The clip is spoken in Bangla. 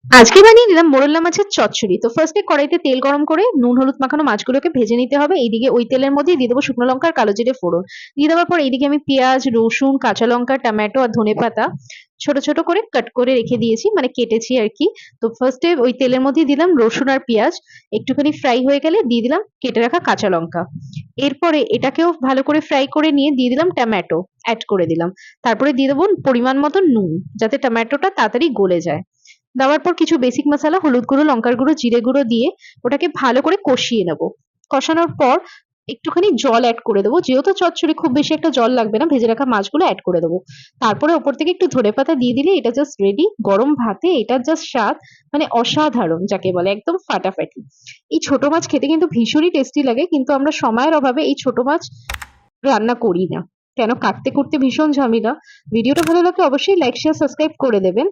আজকে বানিয়ে নিলাম মোরলা মাছের চচ্চড়ি। তো ফার্স্টে কড়াইতে তেল গরম করে নুন হলুদ মাখানো মাছগুলোকে ভেজে নিতে হবে। এইদিকে ওই তেলের মধ্যেই দিয়ে দেবো শুকনো লঙ্কা আর কালো জিরে ফোড়ন। দিয়ে দেওয়ার পর এইদিকে আমি পেঁয়াজ, রসুন, কাঁচা লঙ্কা, টমেটো আর ধনেপাতা ছোট ছোট করে কাট করে রেখে দিয়েছি, মানে কেটেছি আর কি। তো ফার্স্টে ওই তেলের মধ্যেই দিলাম রসুন আর পেঁয়াজ। একটুখানি ফ্রাই হয়ে গেলে দিয়ে দিলাম কেটে রাখা কাঁচা লঙ্কা। এরপরে এটাকেও ভালো করে ফ্রাই করে নিয়ে দিয়ে দিলাম টমেটো অ্যাড করে দিলাম। তারপরে দিয়ে দেবো পরিমাণ মতো নুন, যাতে টমেটোটা তাড়াতাড়ি গলে যায়। দেওয়ার পর কিছু বেসিক মশলা হলুদ গুঁড়ো, লঙ্কার গুঁড়ো, জিরে গুঁড়ো দিয়ে ওটাকে ভালো করে কষিয়ে নেব। কষানোর পর একটুখানি জল অ্যাড করে দেবো, যেহেতু চচ্চড়ি খুব বেশি একটা জল লাগবে না, ভেজে রাখা মাছগুলো অ্যাড করে দেবো। তারপরে ওপর থেকে একটু ধনেপাতা দিয়ে দিলে এটা জাস্ট রেডি। গরম ভাতে এটার জাস্ট স্বাদ মানে অসাধারণ, যাকে বলে একদম ফাটাফাটি। এই ছোট মাছ খেতে কিন্তু ভীষণই টেস্টি লাগে, কিন্তু আমরা সময়ের অভাবে এই ছোট মাছ রান্না করি না, কেন কাটতে করতে ভীষণ ঝামেলা। ভিডিওটা ভালো লাগলে অবশ্যই লাইক শেয়ার সাবস্ক্রাইব করে দেবেন।